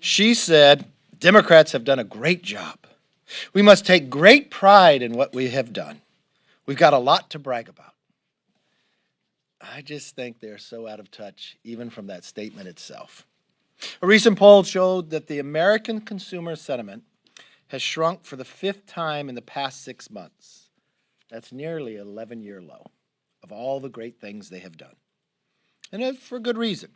She said, Democrats have done a great job. We must take great pride in what we have done. We've got a lot to brag about. I just think they're so out of touch, even from that statement itself. A recent poll showed that the American consumer sentiment has shrunk for the 5th time in the past 6 months. That's nearly an 11-year low of all the great things they have done. And for good reason.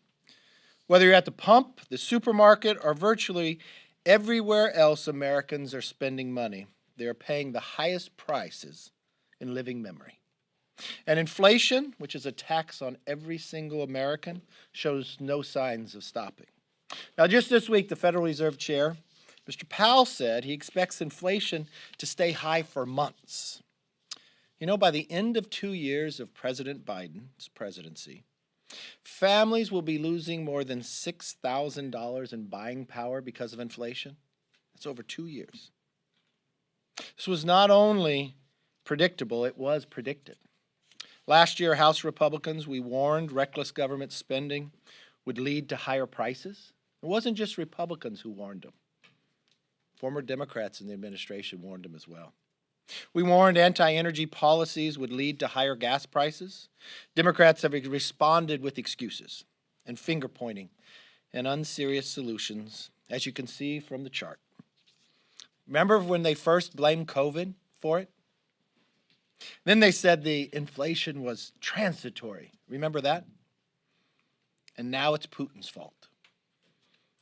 Whether you're at the pump, the supermarket, or virtually everywhere else Americans are spending money, they are paying the highest prices in living memory. And inflation, which is a tax on every single American, shows no signs of stopping. Now, just this week, the Federal Reserve Chair, Mr. Powell, said he expects inflation to stay high for months. You know, by the end of 2 years of President Biden's presidency, families will be losing more than $6,000 in buying power because of inflation. That's over 2 years. This was not only predictable, it was predicted. Last year, House Republicans, we warned reckless government spending would lead to higher prices. It wasn't just Republicans who warned them. Former Democrats in the administration warned them as well. We warned anti-energy policies would lead to higher gas prices. Democrats have responded with excuses and finger-pointing and unserious solutions, as you can see from the chart. Remember when they first blamed COVID for it? Then they said the inflation was transitory. Remember that? And now it's Putin's fault.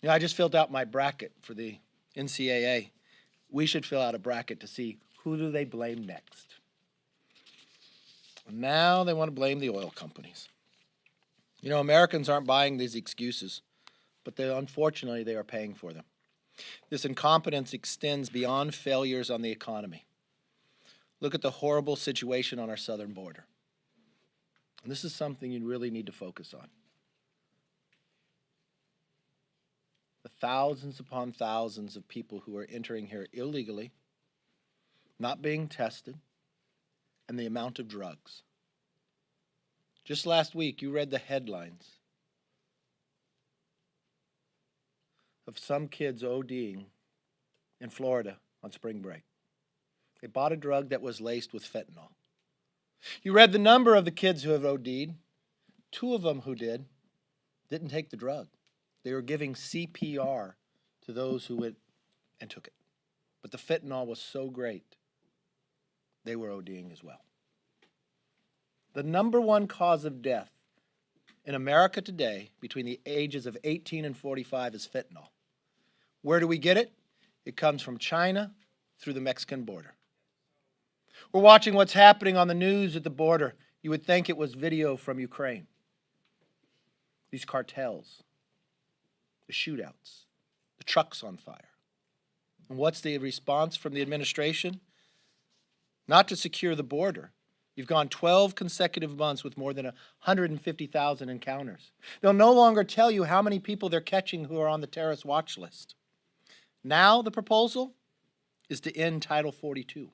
You know, I just filled out my bracket for the NCAA. We should fill out a bracket to see who do they blame next. And now they want to blame the oil companies. You know, Americans aren't buying these excuses, but unfortunately they are paying for them. This incompetence extends beyond failures on the economy. Look at the horrible situation on our southern border. And this is something you really need to focus on. The thousands upon thousands of people who are entering here illegally, not being tested, and the amount of drugs. Just last week, you read the headlines of some kids ODing in Florida on spring break. They bought a drug that was laced with fentanyl. You read the number of the kids who have OD'd. 2 of them who didn't take the drug. They were giving CPR to those who went and took it. But the fentanyl was so great, they were ODing as well. The number one cause of death in America today between the ages of 18 and 45 is fentanyl. Where do we get it? It comes from China through the Mexican border. We're watching what's happening on the news at the border. You would think it was video from Ukraine. These cartels, the shootouts, the trucks on fire. And what's the response from the administration? Not to secure the border. You've gone 12 consecutive months with more than 150,000 encounters. They'll no longer tell you how many people they're catching who are on the terrorist watch list. Now the proposal is to end Title 42.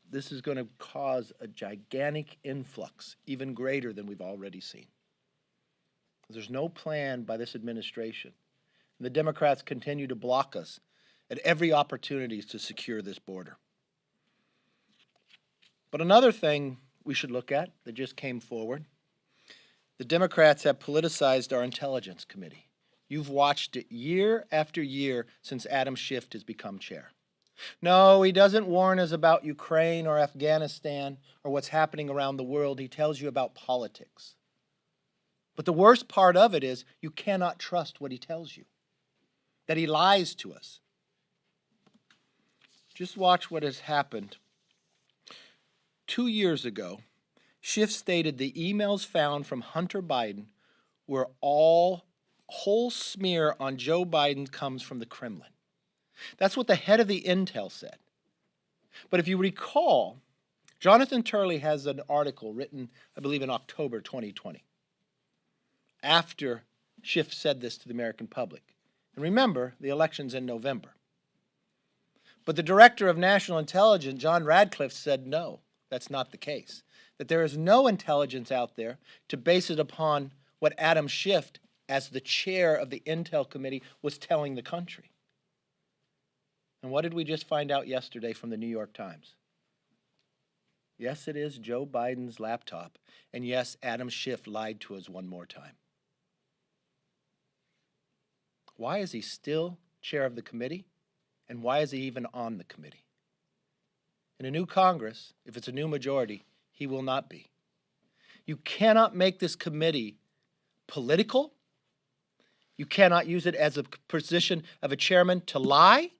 This is going to cause a gigantic influx, even greater than we've already seen. There's no plan by this administration. And the Democrats continue to block us at every opportunity to secure this border. But another thing we should look at that just came forward, the Democrats have politicized our Intelligence Committee. You've watched it year after year since Adam Schiff has become chair. No, he doesn't warn us about Ukraine or Afghanistan or what's happening around the world. He tells you about politics. But the worst part of it is you cannot trust what he tells you, that he lies to us. Just watch what has happened. 2 years ago, Schiff stated the emails found from Hunter Biden were whole smear on Joe Biden comes from the Kremlin. That's what the head of the intel said. But if you recall, Jonathan Turley has an article written, I believe, in October 2020, after Schiff said this to the American public. And remember, the election's in November. But the director of national intelligence, John Radcliffe, said no, that's not the case. That there is no intelligence out there to base it upon what Adam Schiff as the chair of the Intel Committee was telling the country. And what did we just find out yesterday from the New York Times? Yes, it is Joe Biden's laptop. And yes, Adam Schiff lied to us one more time. Why is he still chair of the committee? And why is he even on the committee? In a new Congress, if it's a new majority, he will not be. You cannot make this committee political. You cannot use it as a position of a chairman to lie.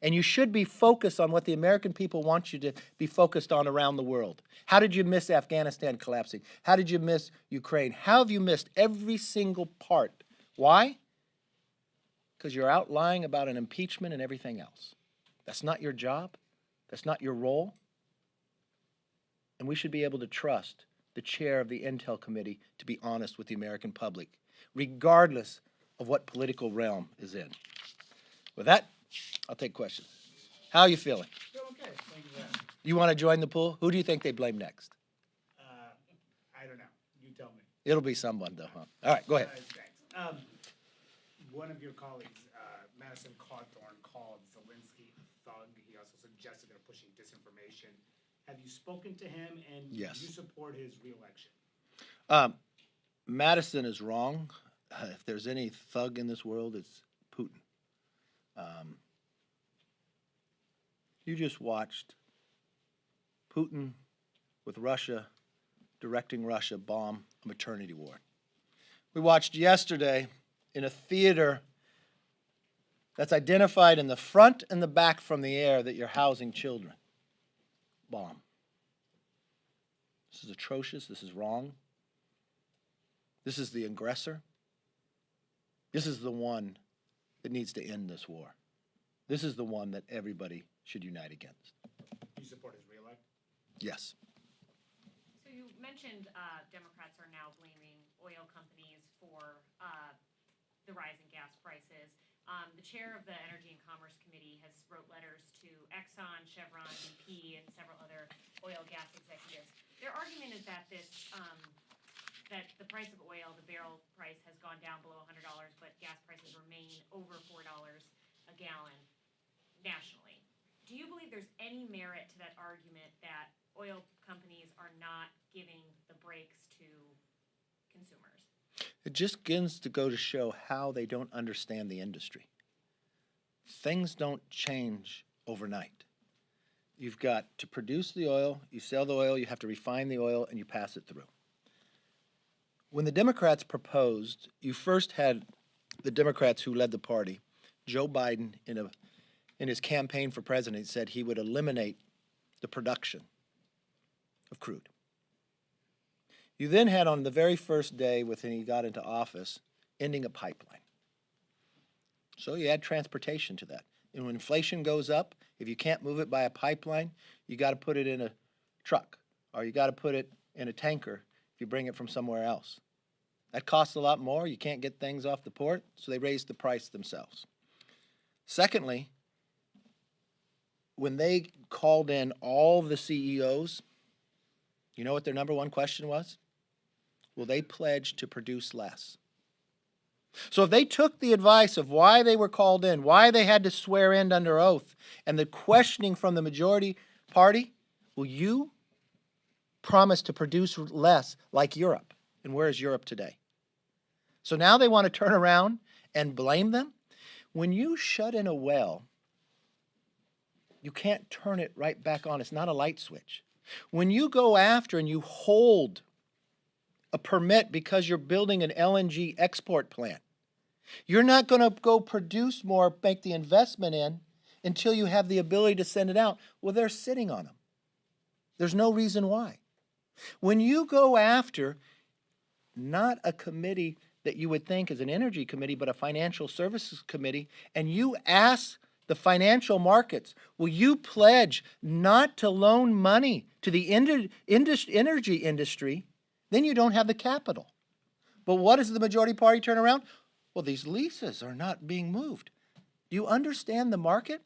And you should be focused on what the American people want you to be focused on around the world. How did you miss Afghanistan collapsing? How did you miss Ukraine? How have you missed every single part? Why? Because you're out lying about an impeachment and everything else. That's not your job. That's not your role. And we should be able to trust the chair of the Intel Committee to be honest with the American public, regardless of what political realm is in. With that, I'll take questions. How are you feeling? Feel okay. Thank you very much. You want to join the pool? Who do you think they blame next? I don't know. You tell me. It'll be someone, though, huh? All right, go ahead. Thanks. One of your colleagues, Madison Cawthorn, called Zelensky a thug. He also suggested they're pushing disinformation. Have you spoken to him, and Yes. do you support his reelection? Madison is wrong. If there's any thug in this world, it's Putin. You just watched Putin with Russia directing Russia bomb a maternity ward. We watched yesterday in a theater that's identified in the front and the back from the air that you're housing children. Bomb. This is atrocious. This is wrong. This is the aggressor. This is the one that needs to end this war. This is the one that everybody should unite against. Do you support his reelect? Yes. So you mentioned Democrats are now blaming oil companies for the rise in gas prices. The chair of the Energy and Commerce Committee has wrote letters to Exxon, Chevron, BP, and several other oil gas executives. Their argument is that that the price of oil, the barrel price, has gone down below $100, but gas prices remain over $4 a gallon nationally. Do you believe there's any merit to that argument that oil companies are not giving the breaks to consumers? It just begins to go to show how they don't understand the industry. Things don't change overnight. You've got to produce the oil, you sell the oil, you have to refine the oil, and you pass it through. When the Democrats proposed, you first had the Democrats who led the party, Joe Biden, in his campaign for president, said he would eliminate the production of crude. You then had on the very first day when he got into office, ending a pipeline. So you add transportation to that. And when inflation goes up, if you can't move it by a pipeline, you got to put it in a truck, or you got to put it in a tanker if you bring it from somewhere else. That costs a lot more. You can't get things off the port, so they raise the price themselves. Secondly, when they called in all the CEOs, you know what their number one question was? Will they pledge to produce less? So if they took the advice of why they were called in, why they had to swear in under oath, and the questioning from the majority party, will you promise to produce less like Europe? And where is Europe today? So now they want to turn around and blame them? When you shut in a well, you can't turn it right back on. It's not a light switch. When you go after and you hold a permit because you're building an LNG export plant, you're not going to go produce more, make the investment in until you have the ability to send it out. Well, they're sitting on them. There's no reason why. When you go after not a committee that you would think is an energy committee, but a financial services committee, and you ask the financial markets, will you pledge not to loan money to the energy industry, then you don't have the capital. But what does the majority party turn around? Well, these leases are not being moved. Do you understand the market?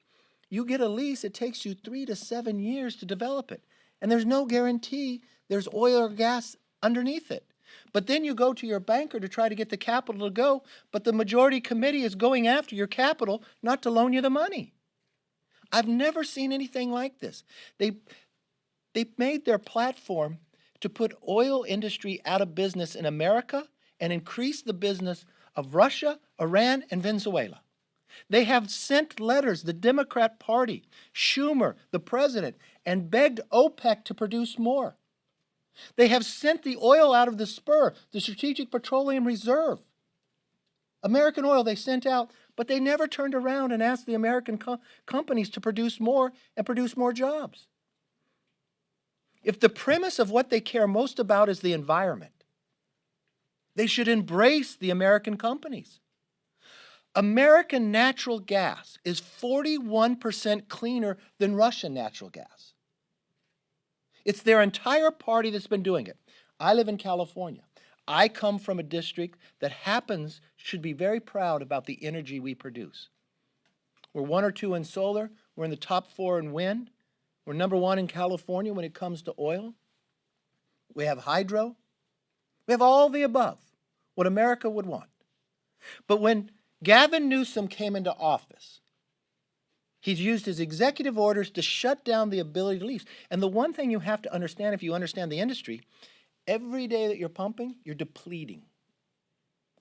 You get a lease, it takes you 3 to 7 years to develop it. And there's no guarantee there's oil or gas underneath it. But then you go to your banker to try to get the capital to go, but the majority committee is going after your capital not to loan you the money. I've never seen anything like this. They made their platform to put oil industry out of business in America and increase the business of Russia, Iran, and Venezuela. They have sent letters, the Democrat Party, Schumer, the president, and begged OPEC to produce more. They have sent the oil out of the spur, the Strategic Petroleum Reserve. American oil they sent out, but they never turned around and asked the American companies to produce more and produce more jobs. If the premise of what they care most about is the environment, they should embrace the American companies. American natural gas is 41% cleaner than Russian natural gas. It's their entire party that's been doing it. I live in California. I come from a district that should be very proud about the energy we produce. We're 1 or 2 in solar. We're in the top 4 in wind. We're number 1 in California when it comes to oil. We have hydro. We have all the above, what America would want. But when Gavin Newsom came into office, he's used his executive orders to shut down the ability to lease. And the one thing you have to understand, if you understand the industry, every day that you're pumping, you're depleting.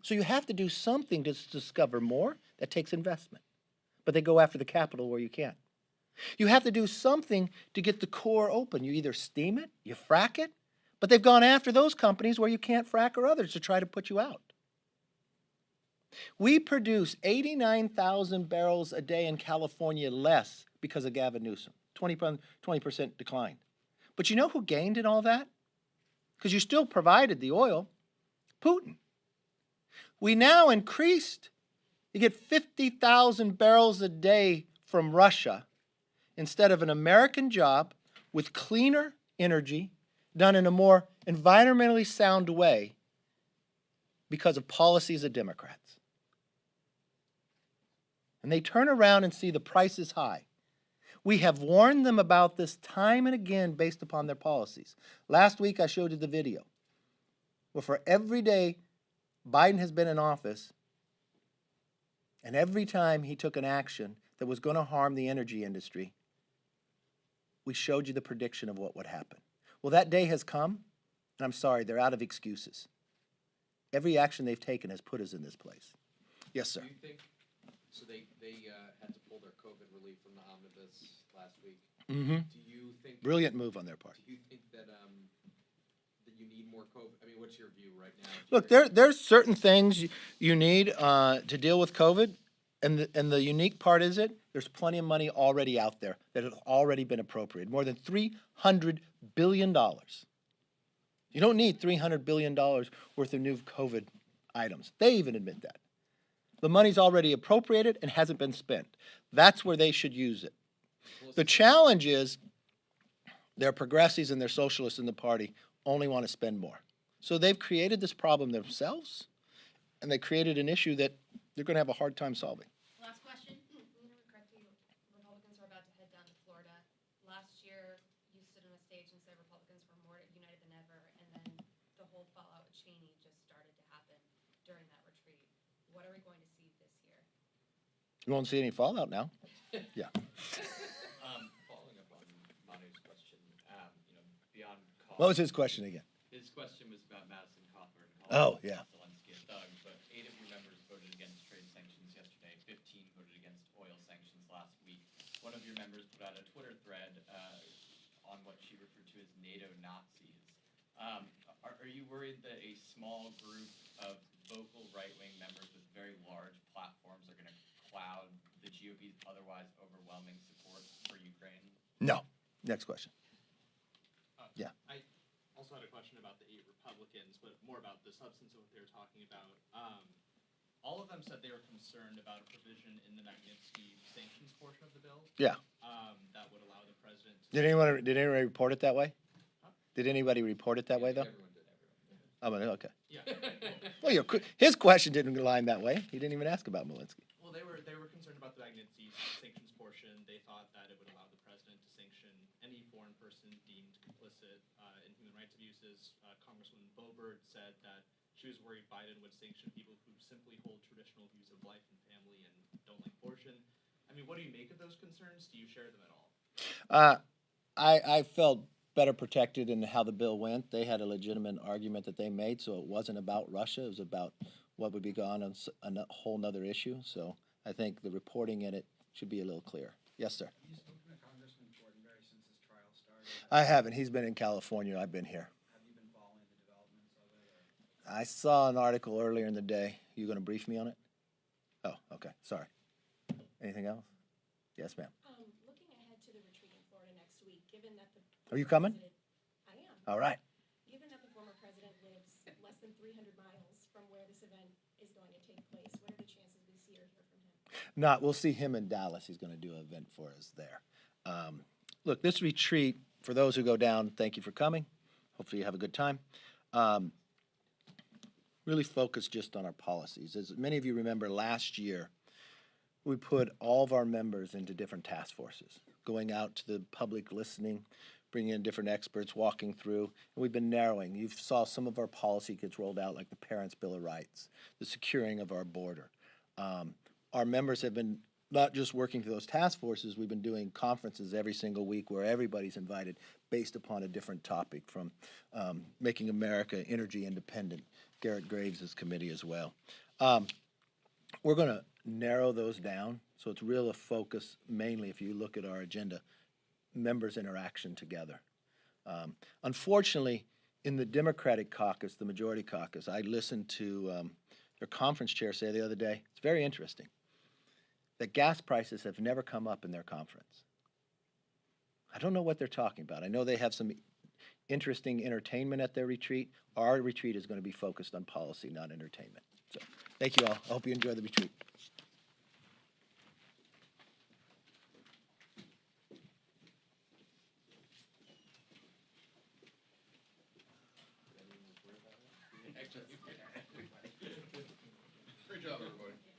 So you have to do something to discover more. That takes investment. But they go after the capital where you can't. You have to do something to get the core open. You either steam it, you frack it, but they've gone after those companies where you can't frack or others to try to put you out. We produce 89,000 barrels a day in California less because of Gavin Newsom, 20% decline. But you know who gained in all that? Because you still provided the oil, Putin. We now increased, you get 50,000 barrels a day from Russia instead of an American job with cleaner energy done in a more environmentally sound way because of policies of Democrats. And they turn around and see the price is high. We have warned them about this time and again based upon their policies. Last week I showed you the video where for every day Biden has been in office and every time he took an action that was going to harm the energy industry, we showed you the prediction of what would happen. Well, that day has come, and I'm sorry, they're out of excuses. Every action they've taken has put us in this place. Yes, sir. Do you think, so they had to pull their COVID relief from the omnibus last week. Mm-hmm. Do you think... Brilliant move on their part. Do you think that you need more COVID? I mean, what's your view right now? Look, there's certain things you need to deal with COVID, and the unique part is there's plenty of money already out there that has already been appropriated, more than $300 billion. You don't need $300 billion worth of new COVID items. They even admit that. The money's already appropriated and hasn't been spent. That's where they should use it. The challenge is their progressives and their socialists in the party only want to spend more. So they've created this problem themselves, and they created an issue that they're going to have a hard time solving. Last question. McCarthy, Republicans are about to head down to Florida. Last year, you stood on a stage and said Republicans were more united than ever, and then the whole fallout with Cheney just started to happen during that retreat. What are we going to see this year? You won't see any fallout now. Yeah. Following up on Manu's question, beyond cost. What was his question again? His question was about Madison Cawthorn. Oh, yeah. Zelensky and Doug, but 8 of your members voted against trade sanctions yesterday. 15 voted against oil sanctions last week. One of your members put out a Twitter thread on what she referred to as NATO Nazis. Are you worried that a small group of vocal right-wing members with very large platforms are going to cloud the GOP's otherwise overwhelming support for Ukraine? No. Next question. Yeah. I also had a question about the 8 Republicans, but more about the substance of what they were talking about. All of them said they were concerned about a provision in the Magnitsky sanctions portion of the bill. Yeah. That would allow the president to... Did anybody report it that way? Huh? Did anybody report it that way, though? Everyone did. Oh, okay. Yeah. Well, his question didn't align that way. He didn't even ask about Zelensky. Well, they were concerned about the Magnitsky sanctions portion. They thought that it would allow the president to sanction any foreign person deemed complicit in human rights abuses. Congresswoman Boebert said that she was worried Biden would sanction people who simply hold traditional views of life and family and don't like abortion. I mean, what do you make of those concerns? Do you share them at all? I felt better protected in how the bill went. They had a legitimate argument that they made, so it wasn't about Russia. It was about what would be gone on a whole nother issue. So I think the reporting in it should be a little clearer. Yes, sir. Have you spoken to Congressman Jordanberry since his trial started? I haven't. He's been in California. I've been here. Have you been following the developments of it? I saw an article earlier in the day. You going to brief me on it? Oh, okay. Sorry. Anything else? Yes, ma'am. Looking ahead to the retreat in Florida next week, given that the Are you coming? I am. All right. Given that the former president lives less than 300 miles from where this event is going to take place, what are the chances we see or hear from him? We'll see him in Dallas. He's going to do an event for us there. Look, this retreat, for those who go down, thank you for coming. Hopefully you have a good time. Really focus just on our policies. As many of you remember, last year, we put all of our members into different task forces, going out to the public, listening, bringing in different experts, walking through, and we've been narrowing. You saw some of our policy gets rolled out, like the Parents' Bill of Rights, the securing of our border. Our members have been not just working through those task forces, we've been doing conferences every single week where everybody's invited based upon a different topic, from making America energy independent, Garrett Graves' committee as well. We're going to narrow those down, so it's real a focus mainly, if you look at our agenda, members' interaction together. Unfortunately, in the Democratic caucus, the majority caucus, I listened to their conference chair say the other day, it's very interesting, that gas prices have never come up in their conference. I don't know what they're talking about. I know they have some interesting entertainment at their retreat. Our retreat is going to be focused on policy, not entertainment. So thank you all. I hope you enjoy the retreat. Great job, everybody.